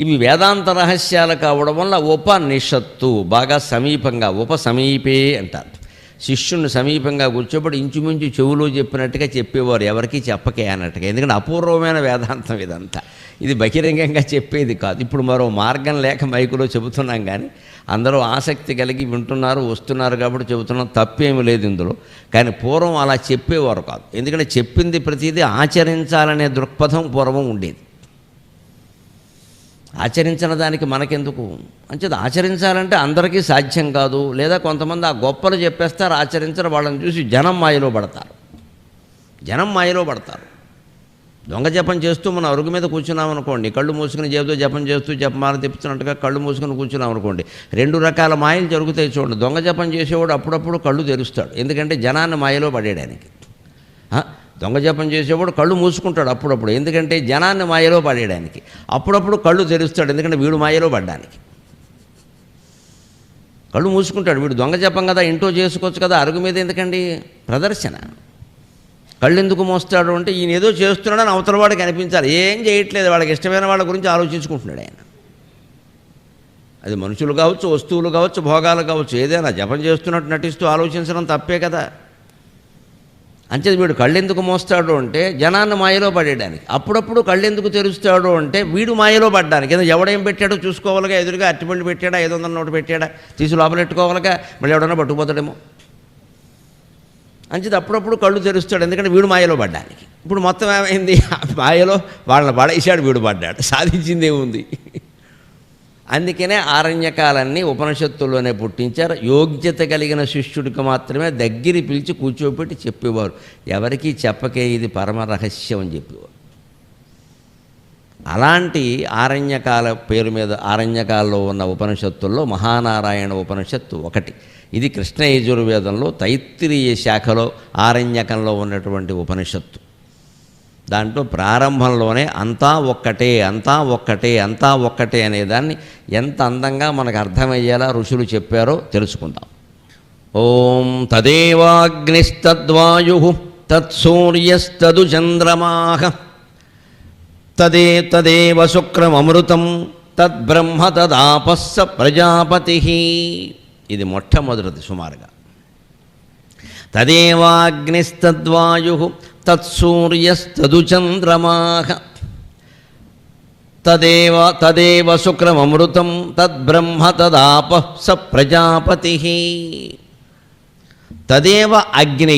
ఇవి వేదాంత రహస్యాలు కావడం వల్ల ఉపనిషత్తు బాగా సమీపంగా ఉపసమీపే అంటారు. శిష్యుని సమీపంగా కూర్చోబడి ఇంచుమించు చెవులో చెప్పినట్టుగా చెప్పేవారు, ఎవరికి చెప్పకే అన్నట్టుగా. ఎందుకంటే అపూర్వమైన వేదాంతం ఇదంతా. ఇది బహిరంగంగా చెప్పేది కాదు. ఇప్పుడు మరో మార్గం లేక మైకులో చెబుతున్నాం, కానీ అందరూ ఆసక్తి కలిగి వింటున్నారు, వస్తున్నారు కాబట్టి చెబుతున్నాం. తప్పేమీ లేదు ఇందులో. కానీ పూర్వం అలా చెప్పేవారు కాదు. ఎందుకంటే చెప్పింది ప్రతిదీ ఆచరించాలనే దృక్పథం పూర్వం ఉండేది. ఆచరించిన దానికి మనకెందుకు అంచేది. ఆచరించాలంటే అందరికీ సాధ్యం కాదు, లేదా కొంతమంది ఆ గొప్పలు చెప్పేస్తారు, ఆచరించరు. వాళ్ళని చూసి జనం మాయలో పడతారు. దొంగ జపం చేస్తూ మనం అరుగు మీద కూర్చున్నాం అనుకోండి, కళ్ళు మూసుకుని ఏదో జపం చేస్తూ జపమాల తిప్పుతున్నట్టుగా కళ్ళు మూసుకుని కూర్చున్నాం అనుకోండి, 2 రకాల మాయలు జరుగుతాయి చూడండి. దొంగ జపం చేసేవాడు అప్పుడప్పుడు కళ్ళు తెరుస్తాడు, ఎందుకంటే జనాన్ని మాయలో పడేయడానికి. దొంగ జపం చేసేవాడు కళ్ళు మూసుకుంటాడు అప్పుడప్పుడు, ఎందుకంటే జనాన్ని మాయలో పడేయడానికి. అప్పుడప్పుడు కళ్ళు తెరుస్తాడు, ఎందుకంటే వీడు మాయలో పడ్డానికి. కళ్ళు మూసుకుంటాడు వీడు. దొంగ జపం కదా, ఇంట్లో చేసుకోవచ్చు కదా, అరుగు మీద ఎందుకండి ప్రదర్శన. కళ్ళు ఎందుకు మోస్తాడు అంటే ఈయన ఏదో చేస్తున్నాడని అవతల వాడికి అనిపించాలి. ఏం చేయట్లేదు, వాళ్ళకి ఇష్టమైన వాళ్ళ గురించి ఆలోచించుకుంటున్నాడు ఆయన. అది మనుషులు కావచ్చు, వస్తువులు కావచ్చు, భోగాలు కావచ్చు, ఏదైనా జపం చేస్తున్నట్టు నటిస్తూ ఆలోచించడం తప్పే కదా. అంచేది వీడు కళ్ళెందుకు మోస్తాడు అంటే జనాన్ని మాయలో పడేయడానికి. అప్పుడప్పుడు కళ్ళెందుకు తెరుస్తాడు అంటే వీడు మాయలో పడ్డానికి. ఏదో ఎవడేం పెట్టాడో చూసుకోవాలిగా, ఎదురుగా అరటిపండు పెట్టాడా, 500 నోటు పెట్టాడా, తీసి లోపలెట్టుకోవాలిగా, మళ్ళీ ఎవడన్నా పట్టుకుపోతాడేమో. అంచేది అప్పుడప్పుడు కళ్ళు తెరుస్తాడు, ఎందుకంటే వీడు మాయలో పడ్డానికి. ఇప్పుడు మొత్తం ఏమైంది, మాయలో వాళ్ళని పడేసాడు, వీడు పడ్డాడు. సాధించింది ఏముంది. అందుకనే ఆరణ్యకాలన్నీ ఉపనిషత్తుల్లోనే పుట్టించారు. యోగ్యత కలిగిన శిష్యుడికి మాత్రమే దగ్గర పిలిచి కూర్చోబెట్టి చెప్పేవారు. ఎవరికీ చెప్పకే, ఇది పరమ రహస్యం అని చెప్పేవారు. అలాంటి ఆరణ్యకాల పేరు మీద ఆరణ్యకాలలో ఉన్న ఉపనిషత్తుల్లో మహానారాయణ ఉపనిషత్తు ఒకటి. ఇది కృష్ణ యజుర్వేదంలో తైత్తిరీయ శాఖలో ఆరణ్యకంలో ఉన్నటువంటి ఉపనిషత్తు. దాంట్లో ప్రారంభంలోనే అంతా ఒక్కటే అంతా ఒక్కటే అంతా ఒక్కటే అనేదాన్ని ఎంత అందంగా మనకు అర్థమయ్యేలా ఋషులు చెప్పారో తెలుసుకుందాం. ఓం తదేవాగ్నిస్తద్వాయు తత్సూర్యస్తదు చంద్రమాః తదేవ శుక్రమమృతం తద్బ్రహ్మ తదాపస్స ప్రజాపతి. ఇది మొట్టమొదటిది సుమారుగా. తదేవాగ్నిస్తద్వాయు తత్సూర్యస్తదు చంద్రమాః తదేవ శుక్రమమృతం తద్బ్రహ్మ తదాపః స ప్రజాపతి. తదేవ అగ్ని,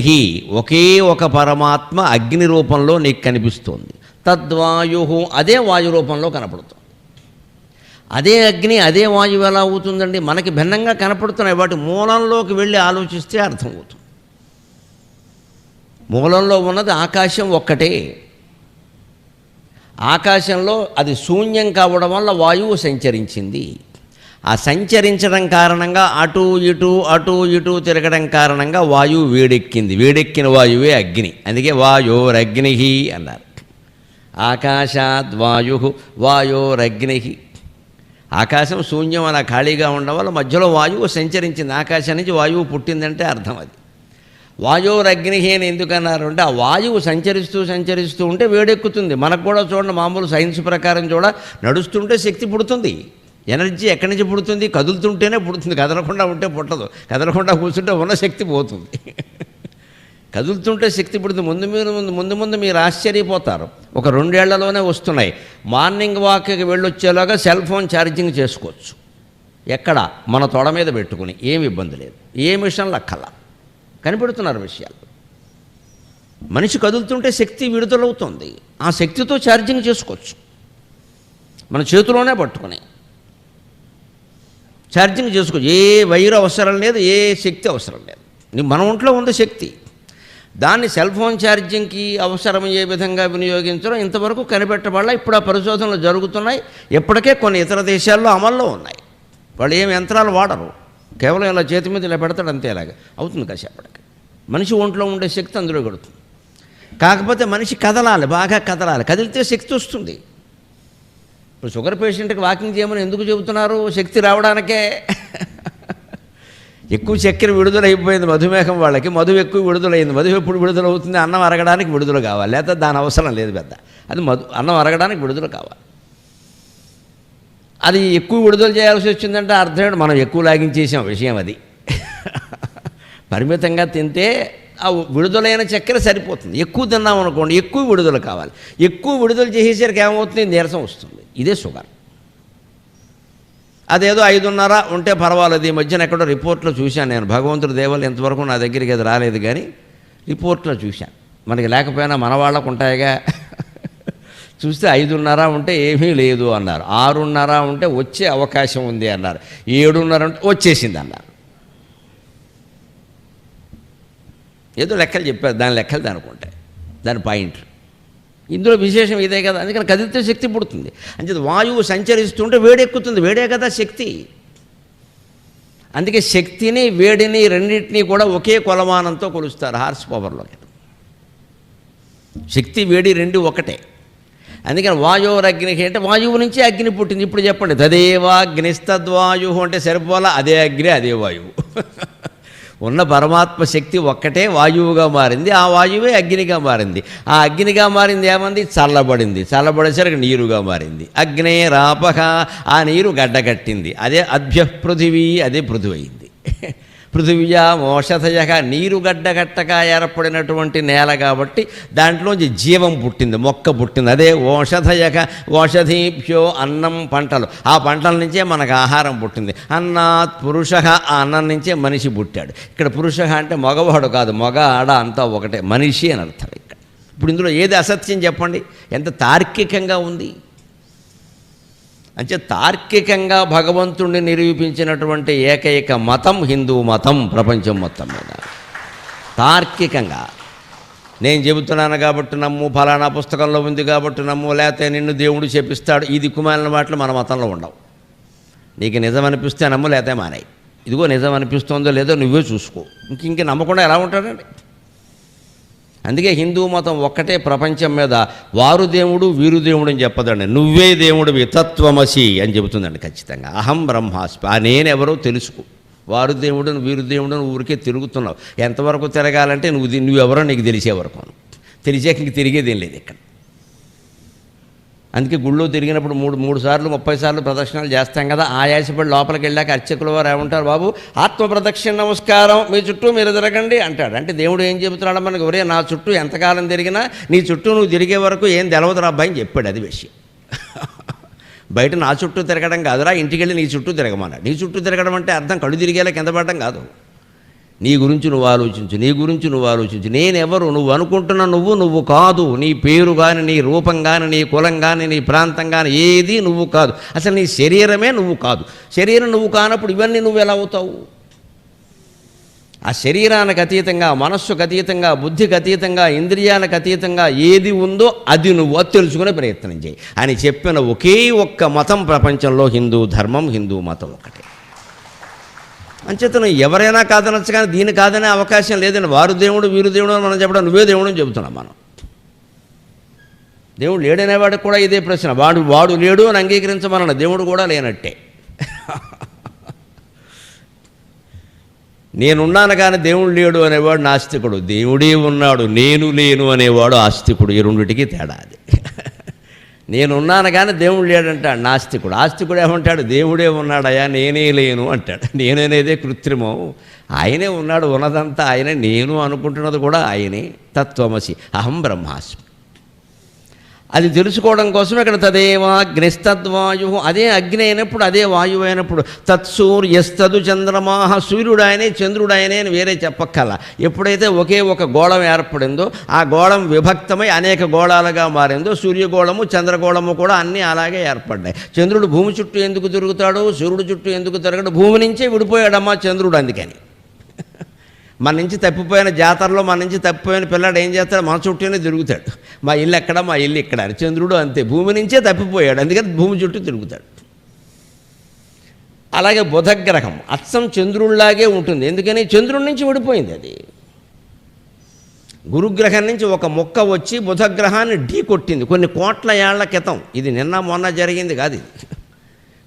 ఒకే ఒక పరమాత్మ అగ్ని రూపంలో నీకు కనిపిస్తోంది. తద్వాయు, అదే వాయు రూపంలో కనపడుతుంది. అదే అగ్ని అదే వాయువు ఎలా అవుతుందండి? మనకి భిన్నంగా కనపడుతున్నాయి. వాటి మూలంలోకి వెళ్ళి ఆలోచిస్తే అర్థమవుతుంది. మూలంలో ఉన్నది ఆకాశం ఒక్కటే. ఆకాశంలో అది శూన్యం కావడం వల్ల వాయువు సంచరించింది. ఆ సంచరించడం కారణంగా అటు ఇటు తిరగడం కారణంగా వాయువు వేడెక్కింది. వేడెక్కిన వాయువే అగ్ని. అందుకే వాయోరగ్ని అన్నారు. ఆకాశాద్వాయు వాయోరగ్ని. ఆకాశం శూన్యం అలా ఖాళీగా ఉండడం వల్ల మధ్యలో వాయువు సంచరించింది. ఆకాశం నుంచి వాయువు పుట్టిందంటే అర్థం అది. వాయోరగ్ని అని ఎందుకన్నారు అంటే ఆ వాయువు సంచరిస్తూ ఉంటే వేడెక్కుతుంది. మనకు కూడా చూడండి, మామూలు సైన్స్ ప్రకారం నడుస్తుంటే శక్తి పుడుతుంది. ఎనర్జీ ఎక్కడి నుంచి పుడుతుంది? కదులుతుంటేనే పుడుతుంది. కదలకుండా ఉంటే పుట్టదు. కదలకుండా కూర్చుంటే ఉన్న శక్తి పోతుంది. కదులుతుంటే శక్తి పుడుతుంది. ముందు మీరు ఆశ్చర్యపోతారు. ఒక 2 ఏళ్లలోనే వస్తున్నాయి. మార్నింగ్ వాక్కి వెళ్ళొచ్చేలాగా సెల్ ఫోన్ ఛార్జింగ్ చేసుకోవచ్చు. ఎక్కడ? మన తొడ మీద పెట్టుకుని. ఏమి ఇబ్బంది లేదు. ఏ మిషన్లు అక్కలా కనిపెడుతున్నారు విషయాలు. మనిషి కదులుతుంటే శక్తి విడుదలవుతుంది. ఆ శక్తితో ఛార్జింగ్ చేసుకోవచ్చు. మన చేతిలోనే పట్టుకుని ఛార్జింగ్ చేసుకోవచ్చు. ఏ వైర్ అవసరం లేదు, ఏ శక్తి అవసరం లేదు. మన ఒంట్లో ఉంది శక్తి. దాన్ని సెల్ ఫోన్ ఛార్జింగ్కి అవసరమయ్యే విధంగా వినియోగించడం ఇంతవరకు కనిపెట్టబడాల. ఇప్పుడు ఆ పరిశోధనలు జరుగుతున్నాయి. ఇప్పటికే కొన్ని ఇతర దేశాల్లో అమల్లో ఉన్నాయి. వాళ్ళు ఏం యంత్రాలు వాడరు. కేవలం ఇలా చేతి మీద ఇలా పెడతాడు అంతే. ఇలాగా అవుతుంది కాసేపటికి. మనిషి ఒంట్లో ఉండే శక్తి అందులో కడుతుంది. కాకపోతే మనిషి కదలాలి, బాగా కదలాలి. కదిలితే శక్తి వస్తుంది. ఇప్పుడు షుగర్ పేషెంట్కి వాకింగ్ చేయమని ఎందుకు చెబుతున్నారు? శక్తి రావడానికే. ఎక్కువ చక్కెర విడుదలైపోయింది మధుమేహం వాళ్ళకి. మధువు ఎక్కువ విడుదలైంది. మధువు ఎప్పుడు విడుదలవుతుంది? అన్నం అరగడానికి విడుదల కావాలి, లేకపోతే దాని అవసరం లేదు పెద్ద. అది అన్నం అరగడానికి విడుదల కావాలి. అది ఎక్కువ విడుదల చేయాల్సి వచ్చిందంటే అర్థం ఏంటి, మనం ఎక్కువ లాగించేసాం విషయం అది. పరిమితంగా తింటే ఆ విడుదలైన చక్కెర సరిపోతుంది. ఎక్కువ తిన్నాం అనుకోండి, ఎక్కువ విడుదల కావాలి. ఎక్కువ విడుదల చేసేసరికి ఏమవుతుంది, నీరసం వస్తుంది. ఇదే షుగర్. అదేదో 5.5 ఉంటే పర్వాలేదు. ఈ మధ్యన ఎక్కడో రిపోర్ట్లో చూశాను నేను, భగవంతుడి దేవాలు ఎంతవరకు నా దగ్గరికి అది రాలేదు కానీ రిపోర్ట్లో చూశాను. మనకి లేకపోయినా మన వాళ్ళకు ఉంటాయిగా. చూస్తే 5.5 ఉంటే ఏమీ లేదు అన్నారు, 6.5 ఉంటే వచ్చే అవకాశం ఉంది అన్నారు, 7.5 ఉంటే వచ్చేసింది అన్నారు. ఏదో లెక్కలు చెప్పారు, దాని లెక్కలు దానికి దాని పాయింట్. ఇందులో విశేషం ఇదే కదా. అందుకని కదిలితే శక్తి పుడుతుంది. అంచేది వాయువు సంచరిస్తుంటే వేడెక్కుతుంది, వేడే కదా శక్తి. అందుకే శక్తిని వేడిని రెండింటినీ కూడా ఒకే కొలమానంతో కొలుస్తారు హార్స్ పవర్లో. శక్తి వేడి రెండు ఒకటే. అందుకని వాయోరగ్ని అంటే వాయువు నుంచి అగ్ని పుట్టింది. ఇప్పుడు చెప్పండి, తదేవాగ్నిస్తద్వాయు అంటే సరిపోలా, అదే అగ్ని అదే వాయువు. ఉన్న పరమాత్మ శక్తి ఒక్కటే వాయువుగా మారింది, ఆ వాయువే అగ్నిగా మారింది. ఆ అగ్నిగా మారింది ఏమంది, చల్లబడింది. చల్లబడేసరికి నీరుగా మారింది. అగ్నే రాపక, ఆ నీరు గడ్డగట్టింది. అదే అభ్య పృథివీ, అదే పృథివీ అయింది. పృథివ్యా ఓషధయక, నీరు గడ్డగట్టక ఏర్పడినటువంటి నేల కాబట్టి దాంట్లోంచి జీవం పుట్టింది, మొక్క పుట్టింది. అదే ఓషధయక, ఓషధీభ్యో అన్నం, పంటలు. ఆ పంటల నుంచే మనకు ఆహారం పుట్టింది. అన్నాత్ పురుష, ఆ అన్నం నుంచే మనిషి పుట్టాడు. ఇక్కడ పురుష అంటే మగవాడు కాదు, మగ ఆడ అంతా ఒకటే, మనిషి అని అర్థం ఇక్కడ. ఇప్పుడు ఇందులో ఏది అసత్యం చెప్పండి, ఎంత తార్కికంగా ఉంది. అంటే తార్కికంగా భగవంతుణ్ణి నిరూపించినటువంటి ఏకైక మతం హిందూ మతం ప్రపంచం మొత్తం మీద. తార్కికంగా నేను చెబుతున్నాను కాబట్టి నమ్ము, ఫలానా పుస్తకంలో ఉంది కాబట్టి నమ్ము, లేకపోతే నిన్ను దేవుడు చెప్పిస్తాడు, ఈ దిక్కుమాలిన మాటలు మన మతంలో ఉండవు. నీకు నిజం అనిపిస్తే నమ్ము, లేకపోతే మానేయి. ఇదిగో నిజం అనిపిస్తుందో లేదో నువ్వే చూసుకో. ఇంక నమ్మకుండా ఎలా ఉంటాడండి. అందుకే హిందూ మతం ఒక్కటే ప్రపంచం మీద. వారు దేవుడు వీరు దేవుడు అని చెప్పదండి, నువ్వే దేవుడివి, తత్వమసి అని చెబుతుందండి ఖచ్చితంగా. అహం బ్రహ్మాస్మి, ఆ నేనెవరో తెలుసుకో. వారు దేవుడు వీరు దేవుడు ఊరికే తిరుగుతున్నావు. ఎంతవరకు తిరగాలంటే నువ్వెవరో నీకు తెలిసే వరకు. తెలిసాక ఇంక తిరిగేదేం లేదు ఇక్కడ. అందుకే గుళ్ళో తిరిగినప్పుడు మూడు సార్లు 30 సార్లు ప్రదక్షిణాలు చేస్తాం కదా. ఆయాసపడి లోపలికి వెళ్ళాక అర్చకుల వారు ఏమంటారు, బాబు ఆత్మ ప్రదక్షిణ నమస్కారం, మీ చుట్టూ మీరు తిరగండి అంటాడు. అంటే దేవుడు ఏం చెబుతున్నాడు మనకు, ఒరే నా చుట్టూ ఎంతకాలం తిరిగినా నీ చుట్టూ నువ్వు తిరిగే వరకు ఏం తెలవదురా అబ్బాయి అని చెప్పాడు. అది విషయం. బయట నా చుట్టూ తిరగడం కాదురా, ఇంటికి వెళ్ళి నీ చుట్టూ తిరగమన్నాడు. నీ చుట్టూ తిరగడం అంటే అర్థం కళ్ళు తిరిగేలా కింద పడడం కాదు. నీ గురించి నువ్వు ఆలోచించు, నీ గురించి నువ్వు ఆలోచించు. నేనెవరు, నువ్వు అనుకుంటున్న నువ్వు కాదు. నీ పేరు కానీ, నీ రూపం కానీ, నీ కులం కానీ, నీ ప్రాంతం కానీ ఏది నువ్వు కాదు. అసలు నీ శరీరమే నువ్వు కాదు. శరీరం నువ్వు కానప్పుడు ఇవన్నీ నువ్వు ఎలా అవుతావు? ఆ శరీరానికి అతీతంగా, మనస్సుకు అతీతంగా, బుద్ధికి అతీతంగా, ఇంద్రియాలకు అతీతంగా ఏది ఉందో అది నువ్వు తెలుసుకునే ప్రయత్నం చేయి అని చెప్పిన ఒకే ఒక్క మతం ప్రపంచంలో హిందూ ధర్మం, హిందూ మతం ఒకటే. అంచేతను ఎవరైనా కాదనొచ్చు, కానీ దీని కాదనే అవకాశం లేదండి. వారు దేవుడు వీరు దేవుడు అని మనం చెప్పడం, నువ్వే దేవుడు అని చెబుతున్నాం మనం. దేవుడు లేడనేవాడికి కూడా ఇదే ప్రశ్న. వాడు లేడు అని అంగీకరించమన్న, దేవుడు కూడా లేనట్టే. నేనున్నాను కానీ దేవుడు లేడు అనేవాడు నాస్తికుడు, దేవుడే ఉన్నాడు నేను లేను అనేవాడు ఆస్తికుడు. ఈ రెండిటికి తేడా అది. నేనున్నాను కానీ దేవుడు లేడంటాడు నాస్తికుడు. ఆస్తికుడు ఏమంటాడు, దేవుడే ఉన్నాడయా నేనే లేను అంటాడు. నేననేదే కృత్రిమం, ఆయనే ఉన్నాడు, ఉన్నదంతా ఆయనే, నేను అనుకుంటున్నది కూడా ఆయనే. తత్వమసి అహం బ్రహ్మాస్మి. అది తెలుసుకోవడం కోసం ఇక్కడ తదేవాగ్నిస్తద్వాయు, అదే అగ్ని అయినప్పుడు అదే వాయువు అయినప్పుడు, తత్సూర్యస్తదు చంద్రమాహ, సూర్యుడు ఆయనే చంద్రుడు ఆయనే అని వేరే చెప్పక్కల. ఎప్పుడైతే ఒకే ఒక గోళం ఏర్పడిందో, ఆ గోళం విభక్తమై అనేక గోళాలుగా మారిందో, సూర్యగోళము చంద్రగోళము కూడా అన్నీ అలాగే ఏర్పడ్డాయి. చంద్రుడు భూమి చుట్టూ ఎందుకు తిరుగుతాడు, సూర్యుడు చుట్టూ ఎందుకు తిరగడు, భూమి నుంచే విడిపోయాడమ్మా చంద్రుడు. అందుకని మన నుంచి తప్పిపోయిన జాతరలో మన నుంచి తప్పిపోయిన పిల్లాడు ఏం చేస్తాడు, మన చుట్టూనే తిరుగుతాడు. మా ఇల్లు ఎక్కడ, మా ఇల్లు ఇక్కడ. చంద్రుడు అంతే, భూమి నుంచే తప్పిపోయాడు, అందుకని భూమి చుట్టూ తిరుగుతాడు. అలాగే బుధగ్రహం అచ్చం చంద్రుడిలాగే ఉంటుంది, ఎందుకని చంద్రుడి నుంచి విడిపోయింది. అది గురుగ్రహం నుంచి ఒక మొక్క వచ్చి బుధగ్రహాన్ని ఢీ కొట్టింది కొన్ని కోట్ల ఏళ్ల క్రితం. ఇది నిన్న మొన్న జరిగింది కాదు, ఇది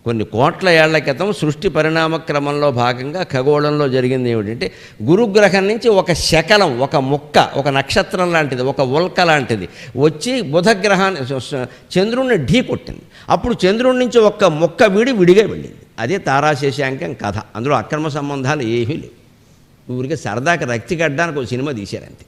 కొన్ని కోట్ల ఏళ్ల క్రితం సృష్టి పరిణామ క్రమంలో భాగంగా ఖగోళంలో జరిగింది ఏమిటంటే, గురుగ్రహం నుంచి ఒక శకలం, ఒక ముక్క, ఒక నక్షత్రం లాంటిది, ఒక ఉల్క లాంటిది వచ్చి బుధగ్రహాన్ని, చంద్రుడిని ఢీ కొట్టింది. అప్పుడు చంద్రుడి నుంచి ఒక్క ముక్క విడిగా వెళ్ళింది. అదే తారాశేషాంకం కథ. అందులో అక్రమ సంబంధాలు ఏమీ లేవు. ఊరికి సరదాకి రక్తి కట్టడానికి ఒక సినిమా తీశారంతే.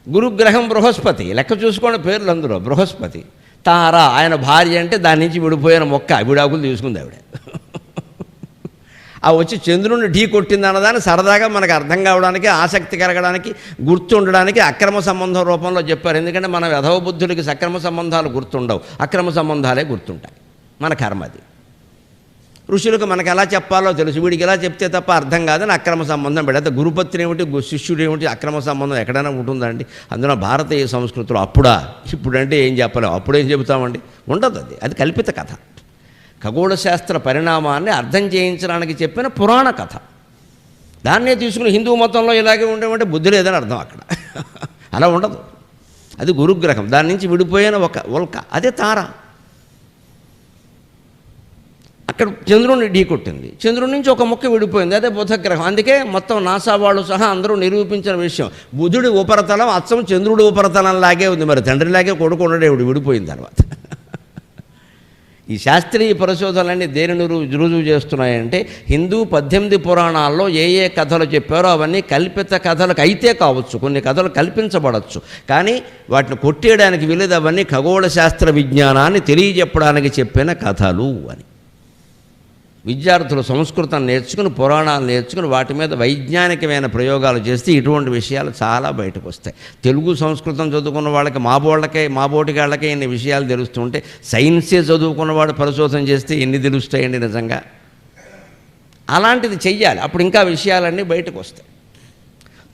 గురుగ్రహం బృహస్పతి, లెక్క చూసుకోండి పేర్లు అందులో. బృహస్పతి తార, ఆయన భార్య అంటే దాని నుంచి విడిపోయిన మొక్క, విడాకులు తీసుకుంది ఆవిడ. ఆ వచ్చి చంద్రుడిని ఢీ కొట్టింది అన్నదాన్ని సరదాగా మనకు అర్థం కావడానికి, ఆసక్తి కలగడానికి, గుర్తుండడానికి అక్రమ సంబంధం రూపంలో చెప్పారు. ఎందుకంటే మన వెధవ బుద్ధుడికి సక్రమ సంబంధాలు గుర్తుండవు, అక్రమ సంబంధాలే గుర్తుంటాయి. మన కర్మ అది. ఋషులకు మనకు ఎలా చెప్పాలో తెలుసు, వీడికి ఎలా చెప్తే తప్ప అర్థం కాదని అక్రమ సంబంధం పెడితే గురుపత్ని ఏమిటి, శిష్యుడు ఏమిటి, అక్రమ సంబంధం ఎక్కడైనా ఉంటుందండి. అందులో భారతీయ సంస్కృతిలో అప్పుడా ఇప్పుడంటే ఏం చెప్పలేము, అప్పుడేం చెబుతామండి, ఉండదు. అది కల్పిత కథ. ఖగోళ శాస్త్ర పరిణామాన్ని అర్థం చేయించడానికి చెప్పిన పురాణ కథ. దాన్నే తీసుకుని హిందూ మతంలో ఇలాగే ఉండేమంటే బుద్ధి లేదని అర్థం అక్కడ. అలా ఉండదు. అది గురుగ్రహం, దాని నుంచి విడిపోయిన ఒక ఉల్క, అదే తార. అక్కడ చంద్రుడిని ఢీ కొట్టింది, చంద్రుడి నుంచి ఒక ముక్క విడిపోయింది, అదే బుధగ్రహం. అందుకే మొత్తం నాసా వాళ్ళు సహా అందరూ నిరూపించిన విషయం, బుధుడి ఉపరితలం అచ్చం చంద్రుడి ఉపరితలం లాగే ఉంది. మరి తండ్రిలాగే కొడుకు ఉండేవాడు విడిపోయిన తర్వాత. ఈ శాస్త్రీయ పరిశోధనలన్నీ దేనిని రుజువు చేస్తున్నాయంటే, హిందూ 18 పురాణాల్లో ఏ కథలు చెప్పారో అవన్నీ కల్పిత కథలకు అయితే కావచ్చు, కొన్ని కథలు కల్పించబడవచ్చు, కానీ వాటిని కొట్టేయడానికి వీలేదు. అవన్నీ ఖగోళ శాస్త్ర విజ్ఞానాన్ని తెలియజెప్పడానికి చెప్పిన కథలు అని. విద్యార్థులు సంస్కృతం నేర్చుకుని, పురాణాలు నేర్చుకుని, వాటి మీద వైజ్ఞానికమైన ప్రయోగాలు చేస్తే ఇటువంటి విషయాలు చాలా బయటకు వస్తాయి. తెలుగు సంస్కృతం చదువుకున్న వాళ్ళకి, మాబోటిగాళ్ళకే ఇన్ని విషయాలు తెలుస్తుంటే, సైన్సే చదువుకున్నవాడు పరిశోధన చేస్తే ఎన్ని తెలుస్తాయండి నిజంగా. అలాంటిది చెయ్యాలి, అప్పుడు ఇంకా విషయాలన్నీ బయటకు వస్తాయి.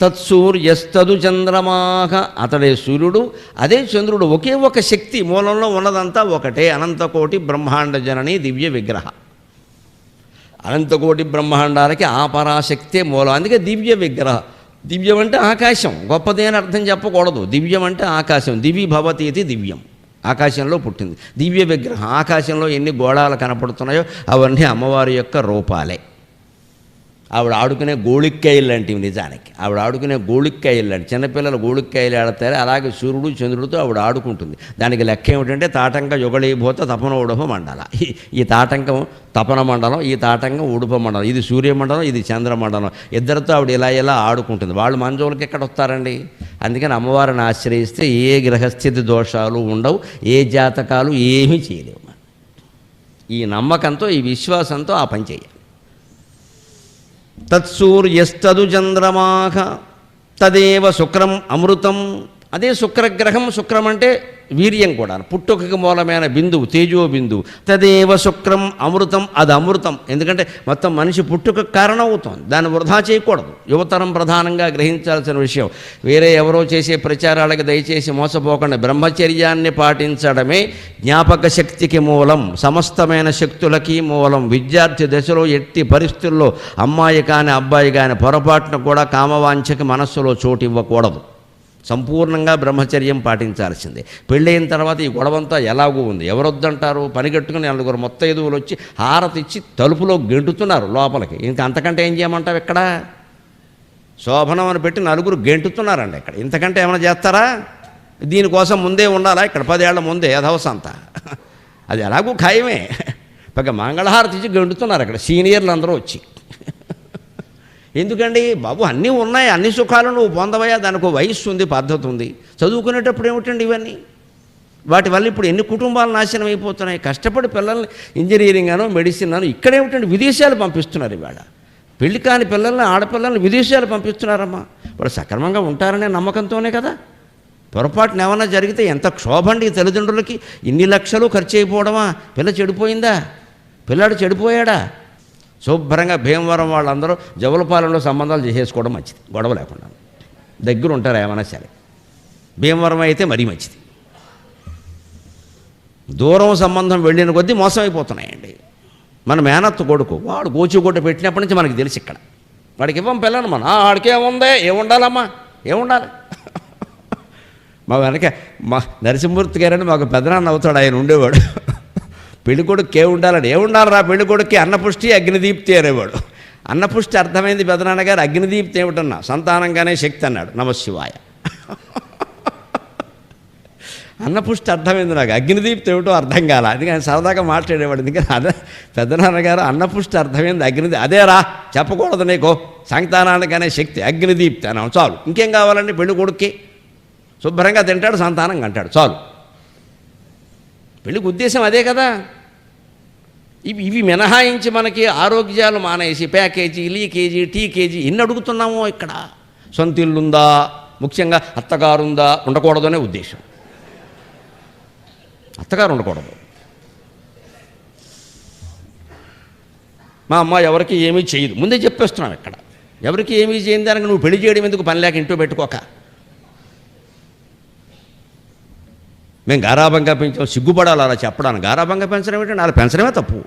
తత్సూర్యస్తదు చంద్రమాహ, అతడే సూర్యుడు, అదే చంద్రుడు. ఒకే ఒక శక్తి మూలంలో ఉన్నదంతా ఒకటే. అనంతకోటి బ్రహ్మాండ జనని దివ్య విగ్రహ. అనంతకోటి బ్రహ్మాండాలకి ఆ పరాశక్తే మూలం. అందుకే దివ్య విగ్రహ. దివ్యం అంటే ఆకాశం, గొప్పది అని అర్థం చెప్పకూడదు. దివ్యం అంటే ఆకాశం. దివి భవతి ఇది దివ్యం, ఆకాశంలో పుట్టింది. దివ్య విగ్రహం, ఆకాశంలో ఎన్ని గోళాలు కనపడుతున్నాయో అవన్నీ అమ్మవారి యొక్క రూపాలే. ఆవిడ ఆడుకునే గోళిక్కాయలు లాంటివి. నిజానికి ఆవిడ ఆడుకునే గోళిక్కాయలు లాంటి, చిన్నపిల్లలు గోళిక్కాయలు ఆడతారు, అలాగే సూర్యుడు చంద్రుడితో ఆవిడ ఆడుకుంటుంది. దానికి లెక్క ఏమిటంటే తాటంక యుగళీభూత తపన ఉడుప మండల. ఈ తాటంకం తపన మండలం, ఈ తాటంకం ఉడుప మండలం. ఇది సూర్యమండలం, ఇది చంద్రమండలం. ఇద్దరితో ఆవిడ ఇలా ఆడుకుంటుంది. వాళ్ళు మంజోళ్ళకి ఎక్కడ వస్తారండి. అందుకని అమ్మవారిని ఆశ్రయిస్తే ఏ గ్రహస్థితి దోషాలు ఉండవు, ఏ జాతకాలు ఏమీ చేయలేవు. ఈ నమ్మకంతో, ఈ విశ్వాసంతో ఆ పని చేయాలి. తత్సూర్యస్తదు చంద్రమాహ తదేవ శుక్రం అమృతం, అదే శుక్రగ్రహం. శుక్రం అంటే వీర్యం కూడా, పుట్టుకకి మూలమైన బిందువు, తేజో బిందువు. తదేవ శుక్రం అమృతం, అది అమృతం. ఎందుకంటే మొత్తం మనిషి పుట్టుకకు కారణం అవుతుంది, దాన్ని వృధా చేయకూడదు. యువతరం ప్రధానంగా గ్రహించాల్సిన విషయం. వేరే ఎవరో చేసే ప్రచారాలకి దయచేసి మోసపోకుండా, బ్రహ్మచర్యాన్ని పాటించడమే జ్ఞాపక శక్తికి మూలం, సమస్తమైన శక్తులకి మూలం. విద్యార్థి దశలో ఎట్టి పరిస్థితుల్లో అమ్మాయి కానీ అబ్బాయి కానీ పొరపాటున కూడా కామవాంఛకి మనస్సులో చోటు ఇవ్వకూడదు. సంపూర్ణంగా బ్రహ్మచర్యం పాటించాల్సిందే. పెళ్ళైన తర్వాత ఈ గొడవంతా ఎలాగూ ఉంది. ఎవరొద్దంటారు? పనిగట్టుకుని నలుగురు ముత్తైదువులు వచ్చి హారతిచ్చి తలుపులో గెంటుతున్నారు లోపలికి. ఇంకా అంతకంటే ఏం చేయమంటావు? ఇక్కడ శోభనం అని పెట్టి నలుగురు గెంటుతున్నారండి. ఇక్కడ ఇంతకంటే ఏమైనా చేస్తారా? దీనికోసం ముందే ఉండాలా? ఇక్కడ 10 ఏళ్ల ముందే అధవసంతా. అది ఎలాగూ ఖాయమే. పైగా మంగళహారతి ఇచ్చి గెంటుతున్నారు అక్కడ సీనియర్లు అందరూ వచ్చి. ఎందుకండి బాబు, అన్నీ ఉన్నాయి, అన్ని సుఖాలు నువ్వు పొందవయా, దానికి వయస్సు ఉంది, పద్ధతి ఉంది. చదువుకునేటప్పుడు ఏమిటండి ఇవన్నీ? వాటి వల్ల ఇప్పుడు ఎన్ని కుటుంబాలు నాశనం అయిపోతున్నాయి. కష్టపడి పిల్లల్ని ఇంజనీరింగ్ అనో మెడిసిన్ అనో ఇక్కడేమిటండి విదేశాలు పంపిస్తున్నారు. ఇవాళ పెళ్లి కాని పిల్లల్ని, ఆడపిల్లల్ని విదేశాలు పంపిస్తున్నారమ్మా. వాళ్ళు సక్రమంగా ఉంటారనే నమ్మకంతోనే కదా. పొరపాటున ఏమన్నా జరిగితే ఎంత క్షోభండి తల్లిదండ్రులకి. ఇన్ని లక్షలు ఖర్చు అయిపోవడమా? పిల్ల చెడిపోయిందా? పిల్లాడు చెడిపోయాడా? శుభ్రంగా భీమవరం వాళ్ళందరూ జవలపాలెంలో సంబంధాలు చేసేసుకోవడం మంచిది, గొడవ లేకుండా. దగ్గర ఉంటారు ఏమైనా సరే. భీమవరం అయితే మరీ మంచిది. దూరం సంబంధం వెళ్ళిన కొద్దీ మోసం అయిపోతున్నాయండి. మన మేనత్త కొడుకు, వాడు గోచిగుడ్డ పెట్టినప్పటి నుంచి మనకి తెలుసు. ఇక్కడ వాడికి ఇవ్వం పిల్లను మనం. ఆడికేముందే, ఏముండాలమ్మా, ఏముండాలి. మా వెనక మా నరసింహమూర్తి గారని మాకు పెద్దనాన్న అవుతాడు, ఆయన ఉండేవాడు. పెళ్ళికొడుకు ఏముండాలని ఏముండాలరా పెళ్ళికొడుక్కి అన్నపుష్టి అగ్నిదీప్తి అనేవాడు. అన్నపుష్టి అర్థమైంది పెదనాన్నగారు, అగ్నిదీప్తి ఏమిటన్నా సంతానంగానే శక్తి అన్నాడు. నమశివాయ. అన్నపుష్టి అర్థమైంది నాకు, అగ్నిదీప్తి ఏమిటో అర్థం కాల. అందుకని సరదాగా మాట్లాడేవాడు. ఎందుకని అదే పెద్దనాన్నగారు అన్నపుష్టి అర్థమైంది అగ్నిది అదేరా చెప్పకూడదు నీకు, సంతానానికనే శక్తి అగ్నిదీప్తి అన్నాం చాలు. ఇంకేం కావాలండి పెళ్ళి కొడుక్కి? శుభ్రంగా తింటాడు, సంతానం కంటాడు చాలు. పెళ్ళికి ఉద్దేశం అదే కదా. ఇవి మినహాయించి మనకి ఆరోగ్యాలు మానేసి ప్యాకేజీ, లీకేజీ, టీకేజీ ఎన్ని అడుగుతున్నామో ఇక్కడ. సొంత ఇల్లుందా, ముఖ్యంగా అత్తగారుందా, ఉండకూడదనే ఉద్దేశం. అత్తగారు ఉండకూడదు. మా అమ్మ ఎవరికి ఏమీ చేయదు ముందే చెప్పేస్తున్నాం ఇక్కడ. ఎవరికి ఏమీ చేయని దానికి నువ్వు పెళ్లి చేయడం ఎందుకు, పని లేక ఇంట్లో పెట్టుకోక. మేము గారాబంగా పెంచాం, సిగ్గుపడాలి అలా చెప్పడానికి. గారాబంగా పెంచడం ఏంటంటే అలా పెంచడమే తప్పు.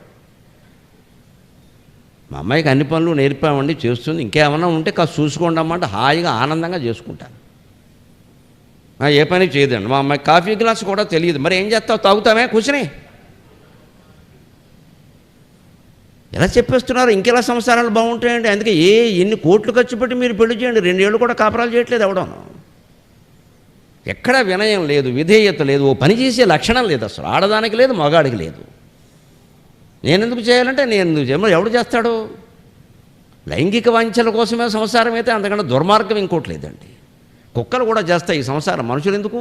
మా అమ్మాయికి అన్ని పనులు నేర్పామండి, చేస్తుంది. ఇంకేమన్నా ఉంటే కాస్త చూసుకోండి అమ్మంటే హాయిగా ఆనందంగా చేసుకుంటాను. ఏ పని చేయదండి. మా అమ్మాయి కాఫీ గ్లాస్ కూడా తెలియదు. మరి ఏం చేస్తావు, తాగుతామే కూర్చుని. ఎలా చెప్పేస్తున్నారు, ఇంకెలా సంసారాలు బాగుంటాయండి. అందుకే ఎన్ని కోట్లు ఖర్చు పెట్టి మీరు పెళ్లి చేయండి, 2 ఏళ్ళు కూడా కాపురాలు చేయట్లేదు ఎవడను. ఎక్కడా వినయం లేదు, విధేయత లేదు, ఓ పని చేసే లక్షణం లేదు అసలు. ఆడదానికి లేదు, మగాడికి లేదు. నేనెందుకు చేయాలంటే నేను ఎందుకు చేయాలి, ఎవడు చేస్తాడు? లైంగిక వాంఛల కోసమే సంసారం అయితే అంతకంటే దుర్మార్గం ఇంకోటి లేదండి. కుక్కలు కూడా చేస్తాయి ఈ సంసారం, మనుషులు ఎందుకు?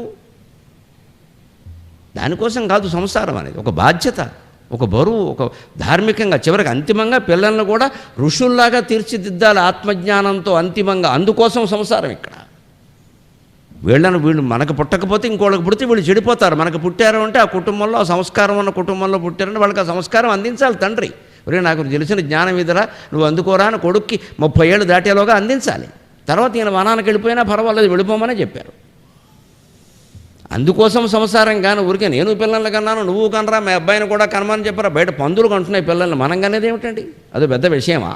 దానికోసం కాదు సంసారం అనేది. ఒక బాధ్యత, ఒక బరువు, ఒక ధార్మికంగా చివరికి అంతిమంగా పిల్లలను కూడా ఋషుల్లాగా తీర్చిదిద్దాలి ఆత్మజ్ఞానంతో అంతిమంగా. అందుకోసం సంసారం ఇక్కడ. వీళ్ళు మనకు పుట్టకపోతే ఇంకోళ్ళకి పుడితే వీళ్ళు చెడిపోతారు. మనకు పుట్టారు అంటే ఆ కుటుంబంలో, ఆ సంస్కారం ఉన్న కుటుంబంలో పుట్టారంటే వాళ్ళకి ఆ సంస్కారం అందించాలి తండ్రి. ఒరే నాకు తెలిసిన జ్ఞానం ఇదిరా, నువ్వు అందుకోరా అని కొడుక్కి 30 ఏళ్ళు దాటేలోగా అందించాలి. తర్వాత ఈయన వనానికి వెళ్ళిపోయినా పర్వాలేదు, వెళ్ళిపోమని చెప్పారు. అందుకోసం సంసారం. కానీ ఊరికే నేను పిల్లల్ని కన్నాను, నువ్వు కనరా, మా అబ్బాయిని కూడా కనమని చెప్పారా. బయట పందులు కంటున్నాయి పిల్లల్ని, మనం కనేది ఏమిటండి? అది పెద్ద విషయమా?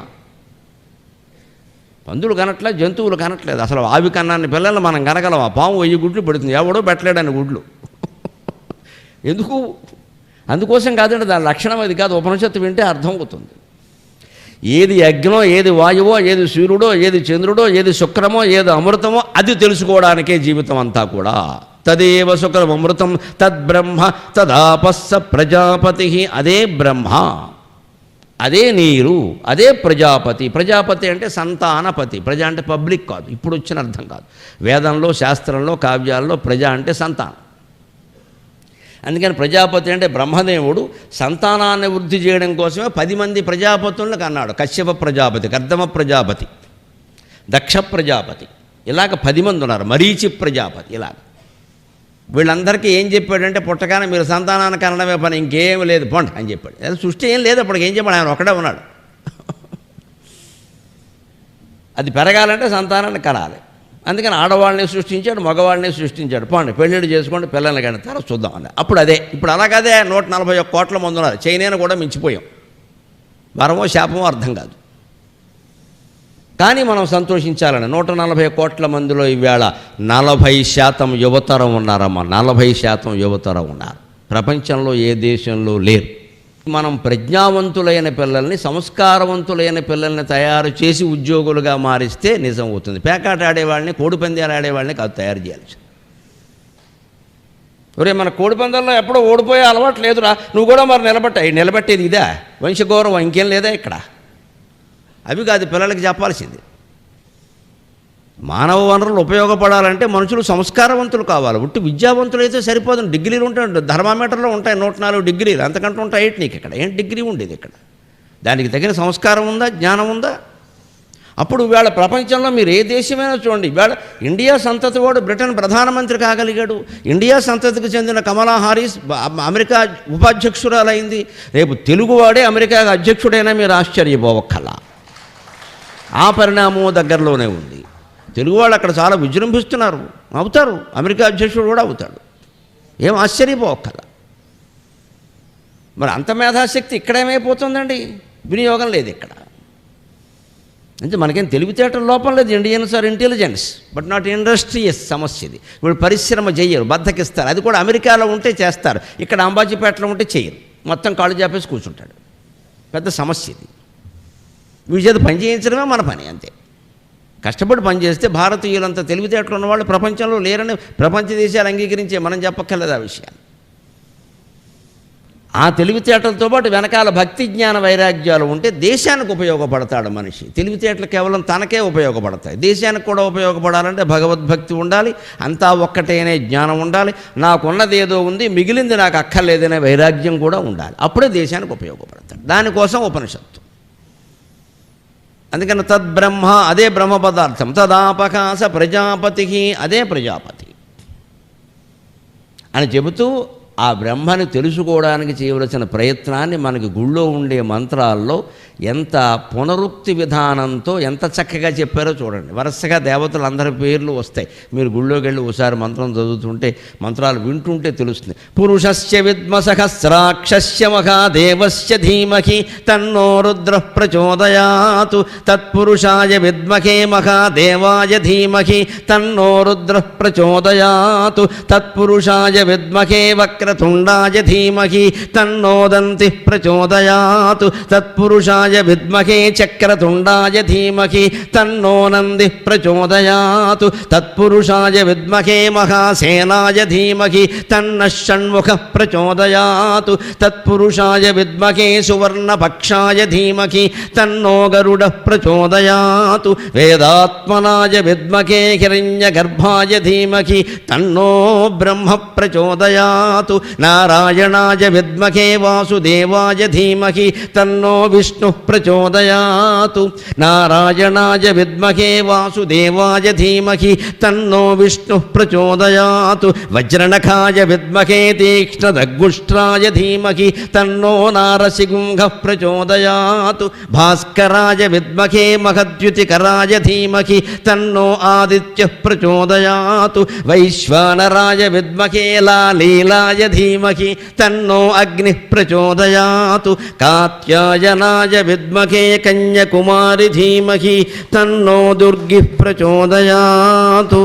పందులు కనట్లేదు, జంతువులు కనట్లేదు. అసలు ఆవి కన్నాన్ని పిల్లల్ని మనం కనగలమా? పాము 1000 గుడ్లు పెడుతుంది, ఎవడో పెట్టలేడని గుడ్లు. ఎందుకు? అందుకోసం కాదండి, దాని లక్షణం అది కాదు. ఉపనిషత్తు వింటే అర్థమవుతుంది. ఏది అగ్నో, ఏది వాయువో, ఏది సూర్యుడో, ఏది చంద్రుడో, ఏది శుక్రమో, ఏది అమృతమో అది తెలుసుకోవడానికే జీవితం అంతా కూడా. తదేవ శుక్రం అమృతం తద్బ్రహ్మ తదాపస్స ప్రజాపతి. అదే బ్రహ్మ, అదే నీరు, అదే ప్రజాపతి. ప్రజాపతి అంటే సంతానపతి. ప్రజ అంటే పబ్లిక్ కాదు, ఇప్పుడు వచ్చిన అర్థం కాదు. వేదంలో, శాస్త్రంలో, కావ్యాల్లో ప్రజ అంటే సంతానం. అందుకని ప్రజాపతి అంటే బ్రహ్మదేవుడు సంతానాన్ని వృద్ధి చేయడం కోసమే 10 మంది ప్రజాపతులను కన్నాడు. కశ్యప ప్రజాపతి, కర్దమ ప్రజాపతి, దక్ష ప్రజాపతి, ఇలాగ 10 మంది ఉన్నారు. మరీచి ప్రజాపతి. ఇలాగ వీళ్ళందరికీ ఏం చెప్పాడంటే పుట్టగానే మీరు సంతానాన్ని కనడమే పని, ఇంకేం లేదు పొండి అని చెప్పాడు. అది సృష్టి ఏం లేదు అప్పటికి. ఏం చెప్పాడు? ఆయన ఒకడే ఉన్నాడు. అది పెరగాలంటే సంతానాన్ని కనాలి. అందుకని ఆడవాళ్ళని సృష్టించాడు, మగవాళ్ళని సృష్టించాడు. పోండి పెళ్ళిళ్ళు చేసుకోండి, పిల్లల్ని కానీ తర్వాత చూద్దాం అన్న. అప్పుడు అదే. ఇప్పుడు అలాగదే 141 కోట్ల మంది ఉన్నారు. చైనాను కూడా మించిపోయాం. వరమో శాపమో అర్థం కాదు. కానీ మనం సంతోషించాలని 140 కోట్ల మందిలో ఈవేళ 40% యువతరం ఉన్నారమ్మా. 40% యువతరం ఉన్నారు. ప్రపంచంలో ఏ దేశంలో లేరు. మనం ప్రజ్ఞావంతులైన పిల్లల్ని, సంస్కారవంతులైన పిల్లల్ని తయారు చేసి ఉద్యోగులుగా మారిస్తే నిజం అవుతుంది. పేకాట ఆడేవాళ్ళని, కోడిపందాలు ఆడేవాళ్ళని కాదు తయారు చేయాలి. ఒరే మన కోడిపందాల్లో ఎప్పుడో ఓడిపోయే అలవాటు లేదురా, నువ్వు కూడా మరి నిలబెట్టేది ఇదా? వంశగౌరవం ఇంకేం లేదా ఇక్కడ? అవి కాదు పిల్లలకి చెప్పాల్సింది. మానవ వనరులు ఉపయోగపడాలంటే మనుషులు సంస్కారవంతులు కావాలి. ఉట్టి విద్యావంతులు అయితే సరిపోదు. డిగ్రీలు ఉంటాయి, థర్మామీటర్లో ఉంటాయి 104 డిగ్రీలు, అంతకంటే ఉంటాయి నీకు ఇక్కడ. ఏం డిగ్రీ ఉండేది ఇక్కడ? దానికి తగిన సంస్కారం ఉందా, జ్ఞానం ఉందా? అప్పుడు ఇవాళ ప్రపంచంలో మీరు ఏ దేశమైనా చూడండి. ఇవాళ ఇండియా సంతతి వాడు బ్రిటన్ ప్రధానమంత్రి కాగలిగాడు. ఇండియా సంతతికి చెందిన కమలా హారిస్ అమెరికా ఉపాధ్యక్షురాలైంది. రేపు తెలుగువాడే అమెరికా అధ్యక్షుడైనా మీరు ఆశ్చర్యపోవక్కలా. ఆ పరిణామం దగ్గరలోనే ఉంది. తెలుగువాళ్ళు అక్కడ చాలా విజృంభిస్తున్నారు, అవుతారు. అమెరికా అధ్యక్షుడు కూడా అవుతాడు. ఏం ఆశ్చర్యపోవక్కల. మరి అంత మేధాశక్తి ఇక్కడేమైపోతుందండి? వినియోగం లేదు ఇక్కడ. అంటే మనకేం తెలివితేటల లోపం లేదు. Indians are intelligence but not industrious. సమస్య ఇది. వీళ్ళు పరిశ్రమ చెయ్యరు, బద్దకిస్తారు. అది కూడా అమెరికాలో ఉంటే చేస్తారు, ఇక్కడ అంబాజీపేటలో ఉంటే చేయరు. మొత్తం కాళ్ళు చాపేసి కూర్చుంటాడు. పెద్ద సమస్య ఇది. వీడి చేత పని చేయించడమే మన పని, అంతే. కష్టపడి పనిచేస్తే భారతీయులంతా తెలివితేటలు ఉన్నవాళ్ళు ప్రపంచంలో లేరని ప్రపంచ దేశాలు అంగీకరించే, మనం చెప్పక్కర్లేదు ఆ విషయాన్ని. ఆ తెలివితేటలతో పాటు వెనకాల భక్తి జ్ఞాన వైరాగ్యాలు ఉంటే దేశానికి ఉపయోగపడతాడు మనిషి. తెలివితేటలు కేవలం తనకే ఉపయోగపడతాయి, దేశానికి కూడా ఉపయోగపడాలంటే భగవద్భక్తి ఉండాలి, అంతా ఒక్కటే అనే జ్ఞానం ఉండాలి, నాకున్నది ఏదో ఉంది మిగిలింది నాకు అక్కర్లేదనే వైరాగ్యం కూడా ఉండాలి. అప్పుడే దేశానికి ఉపయోగపడతాడు. దానికోసం ఉపనిషత్తు. అందుకని తద్బ్రహ్మ, అదే బ్రహ్మ పదార్థం. తదాపకాశ ప్రజాపతి, అదే ప్రజాపతి అని చెబుతూ ఆ బ్రహ్మని తెలుసుకోవడానికి చేయవలసిన ప్రయత్నాన్ని మనకి గుళ్ళో ఉండే మంత్రాల్లో ఎంత పునరుక్తి విధానంతో ఎంత చక్కగా చెప్పారో చూడండి. వరుసగా దేవతలందరి పేర్లు వస్తాయి. మీరు గుళ్ళోకి వెళ్ళి ఒకసారి మంత్రం చదువుతుంటే, మంత్రాలు వింటుంటే తెలుస్తుంది. పురుషస్య విద్మ సహస్రాక్షస్య మహాదేవస్య ధీమహి తన్నో రుద్ర ప్రచోదయాతు తత్పురుషాయ విద్మహే మహాదేవాయ ధీమహి తన్నో రుద్ర ప్రచోదయాతు తత్పురుషాయ విద్మహే వక్రతుండాయ ధీమహి తన్నోదంతి ప్రచోదయాతు తత్పురుషాయ విద్మహే చక్రతుండాయ ధీమహి తన్నో నంది ప్రచోదయాతు తత్పురుషాయ విద్మహే మహాసేనాయ ధీమహి తన్నః షణ్ముఖ ప్రచోదయాతు తత్పురుషాయ విద్మహే సువర్ణపక్షాయ ధీమహి తన్నో గరుడ ప్రచోదయాతు వేదాత్మనాయ విద్మహే హిరణ్యగర్భాయ ధీమహి తన్నో బ్రహ్మ ప్రచోదయాతు నారాయణాయ విద్మహే వాసుదేవాయ ధీమహి తన్నో విష్ణు ప్రచోదయాతు నారాయణాయ విద్మహే వాసుదేవాయ ధీమహి తన్నో విష్ణు ప్రచోదయాతు వజ్రనఖాయ విద్మహే తీక్ష్ణదగ్గుష్ట్రాయ ధీమహి తన్నో నారసింహ ప్రచోదయాతు భాస్కరాయ విద్మహే మహద్యుతికరాయ ధీమహి తన్నో ఆదిత్య ప్రచోదయాతు వైశ్వానరాయ విద్మహే లాలీలాయ ధీమహి తన్నో అగ్ని ప్రచోదయాతు కాత్యాయనాయ విద్మహే కన్యకుమారి ధీమహి తన్నో దుర్గి ప్రచోదయాతు.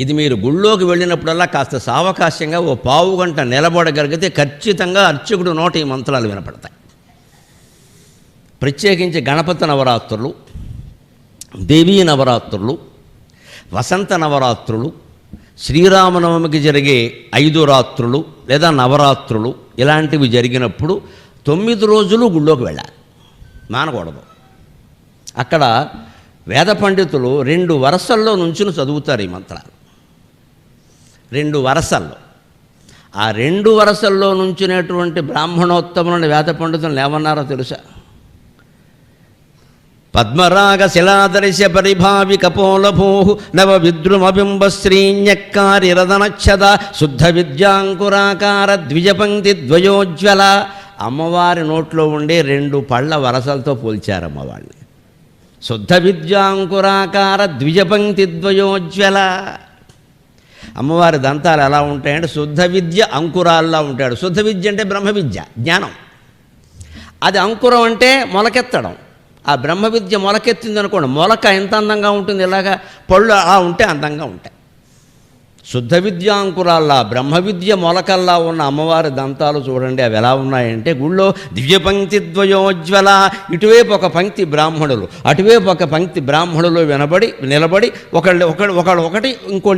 ఇది మీరు గుళ్ళోకి వెళ్ళినప్పుడల్లా కాస్త సావకాశంగా ఓ పావు గంట నిలబడగలిగితే ఖచ్చితంగా అర్చకుడు నోట ఈ మంత్రాలు వినపడతాయి. ప్రత్యేకించి గణపతి నవరాత్రులు, దేవీ నవరాత్రులు, వసంత నవరాత్రులు, శ్రీరామనవమికి జరిగే 5 రాత్రులు లేదా నవరాత్రులు ఇలాంటివి జరిగినప్పుడు 9 రోజులు గుళ్ళోకి వెళ్ళాలి, మానకూడదు. అక్కడ వేద పండితులు 2 వరసల్లో నుంచుని చదువుతారు ఈ మంత్రాలు. 2 వరసల్లో. ఆ 2 వరసల్లో నుంచునేటువంటి బ్రాహ్మణోత్తములని వేద పండితులను ఏమన్నారో తెలుసా? పద్మరాగ శిలాదర్శ పరిభావి కపోలభూ నవ విద్రుమబింబ శ్రీణ్యక్కారిరదనచ్చద శుద్ధ విద్యాంకురాకార ద్విజపంక్తి ద్వయోజ్వల. అమ్మవారి నోట్లో ఉండే 2 పళ్ళ వరసలతో పోల్చారు అమ్మవారిని. శుద్ధ విద్యాంకురాకార ద్విజపంక్తి ద్వయోజ్వల. అమ్మవారి దంతాలు ఎలా ఉంటాయంటే శుద్ధ విద్య అంకురాల్లా ఉంటాడు. శుద్ధ విద్య అంటే బ్రహ్మ విద్య, జ్ఞానం. అది అంకురం అంటే మొలకెత్తడం. ఆ బ్రహ్మ విద్య మొలకెత్తిందనుకోండి, మొలక ఎంత అందంగా ఉంటుంది, ఇలాగా పళ్ళు అలా ఉంటే అందంగా ఉంటాయి. శుద్ధ విద్యాంకురాల్లా బ్రహ్మ విద్య మొలకల్లా ఉన్న అమ్మవారి దంతాలు చూడండి, అవి ఎలా ఉన్నాయంటే గుళ్ళో దివ్య పంక్తి ద్వయోజ్వల. ఇటువైపు ఒక పంక్తి బ్రాహ్మణులు, అటువైపు ఒక పంక్తి బ్రాహ్మణులు నిలబడి ఒకటి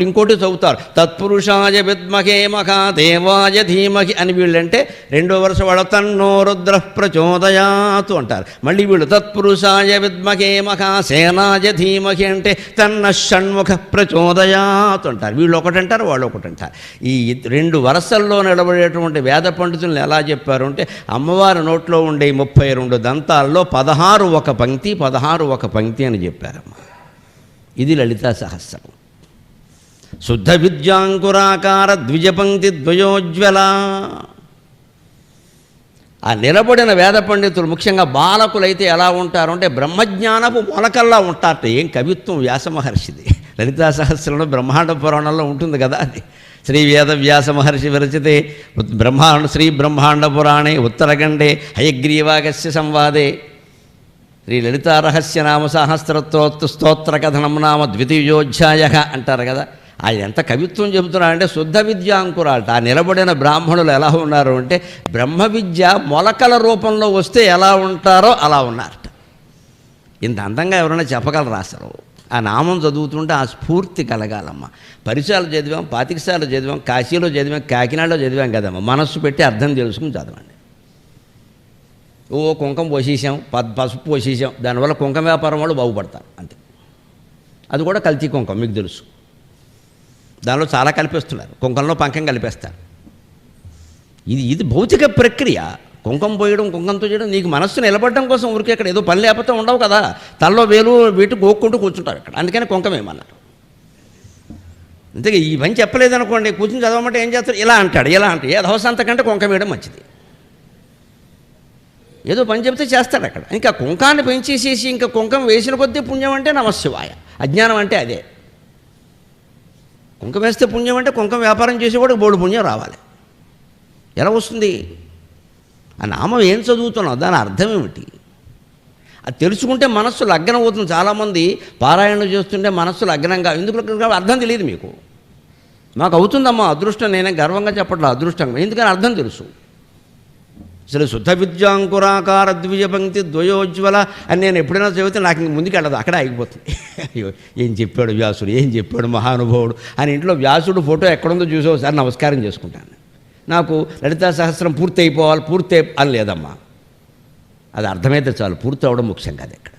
ఇంకోటి చదువుతారు. తత్పురుషాయ విద్మహే మహాదేవాయ ధీమహి అని వీళ్ళంటే 2వ వరుస వాడు తన్నో రుద్ర ప్రచోదయాతు అంటారు. మళ్ళీ వీళ్ళు తత్పురుషాయ విద్మహే మహాసేనాయ ధీమహి అంటే తన్న షణ్ముఖ ప్రచోదయాతు అంటారు. వీళ్ళు ఒకటి అంటారు, వాళ్ళు ఒకటి అంటారు. ఈ 2 వరసల్లో నిలబడేటువంటి వేద పండితులను ఎలా చెప్పారు అంటే అమ్మవారి నోట్లో ఉండే 32 దంతాల్లో 16 ఒక పంక్తి, 16 ఒక పంక్తి అని చెప్పారమ్మ. ఇది లలితా సహస్రం. శుద్ధ విద్యాంకురాకార ద్విజపంక్తి ద్వయోజ్వల. ఆ నిలబడిన వేద పండితులు ముఖ్యంగా బాలకులైతే ఎలా ఉంటారు అంటే బ్రహ్మజ్ఞానపు మొలకల్లా ఉంటారట. ఏం కవిత్వం వ్యాస మహర్షిది. లలితా సహస్రంలో బ్రహ్మాండ పురాణంలో ఉంటుంది కదా అది. శ్రీ వేద వ్యాస మహర్షి విరచితే శ్రీ బ్రహ్మాండ పురాణే ఉత్తరఖండే హయగ్రీవాగస్య సంవాదే శ్రీ లలితారహస్య నామ సహస్రత్రోత్తు స్తోత్ర కథనం నామ 2వ అధ్యాయ అంటారు కదా. ఆయన ఎంత కవిత్వం చెబుతున్నారంటే శుద్ధ విద్యాంకురాలట. ఆ నిలబడిన బ్రాహ్మణులు ఎలా ఉన్నారు అంటే బ్రహ్మ విద్య మొలకల రూపంలో వస్తే ఎలా ఉంటారో అలా ఉన్నారట. ఇంత అందంగా ఎవరైనా చెప్పగలరా అసలు? ఆ నామం చదువుతుంటే ఆ స్ఫూర్తి కలగాలమ్మా. పరిచయాలు చదివాం, 25 సార్లు చదివాం, కాశీలో చదివాం, కాకినాడలో చదివాం కదమ్మా. మనస్సు పెట్టి అర్థం తెలుసుకుని చదవండి. కుంకం పోసేసాం, పసుపు పోసేసాం, దానివల్ల కుంకం వ్యాపారం వాళ్ళు బాగుపడతారు అంతే. అది కూడా కల్తీ కుంకం, మీకు తెలుసు. దానిలో చాలా కలిపేస్తున్నారు, కుంకంలో పంకం కలిపేస్తారు. ఇది భౌతిక ప్రక్రియ. కుంకం పోయడం, కుంకంతో చేయడం నీకు మనస్సు నిలబడడం కోసం. ఊరికే ఇక్కడ ఏదో పని లేకపోతే ఉండవు కదా, తల్లో వేలు వీటి గోక్కుంటూ కూర్చుంటారు ఇక్కడ. అందుకని కుంకం ఏమన్నారు. అంతే. ఈ పని చెప్పలేదనుకోండి, కూర్చుని చదవమంటే ఏం చేస్తారు? ఇలా అంటాడు, ఇలా అంటే ఏ అవసరంతకంటే కుంకం వేయడం మంచిది. ఏదో పని చెప్తే చేస్తాడు అక్కడ. ఇంకా కుంకాన్ని పెంచేసేసి ఇంకా కుంకం వేసిన కొద్దీ పుణ్యం అంటే నమశివాయ. అజ్ఞానం అంటే అదే. కుంకం వేస్తే పుణ్యం అంటే కుంకం వ్యాపారం చేసేవాడు బోడు పుణ్యం రావాలి. ఎలా వస్తుంది? ఆ నామం ఏం చదువుతున్నావు, దాని అర్థం ఏమిటి? అది తెలుసుకుంటే మనస్సు లగ్నం అవుతుంది. చాలామంది పారాయణ చేస్తుంటే మనస్సు లగ్నంగా ఎందుకు అర్థం తెలియదు మీకు. మాకు అవుతుందమ్మా అదృష్టం, నేనే గర్వంగా చెప్పట్లా, అదృష్టంగా. ఎందుకని అర్థం తెలుసు. అసలు శుద్ధ విద్యాంకురాకార ద్విజ పంక్తి ద్వయోజ్వల అని నేను ఎప్పుడైనా చదివితే నాకు ఇంక ముందుకు వెళ్ళదు, అక్కడే ఆగిపోతుంది. అయ్యో ఏం చెప్పాడు వ్యాసుడు, ఏం చెప్పాడు మహానుభావుడు అని ఇంట్లో వ్యాసుడు ఫోటో ఎక్కడుందో చూసి ఒకసారి నమస్కారం చేసుకుంటాను. నాకు లలితా సహస్రం పూర్తి అయిపోవాలి, పూర్తి అని లేదమ్మా. అది అర్థమైతే చాలు, పూర్తి అవ్వడం ముఖ్యం కాదు ఇక్కడ.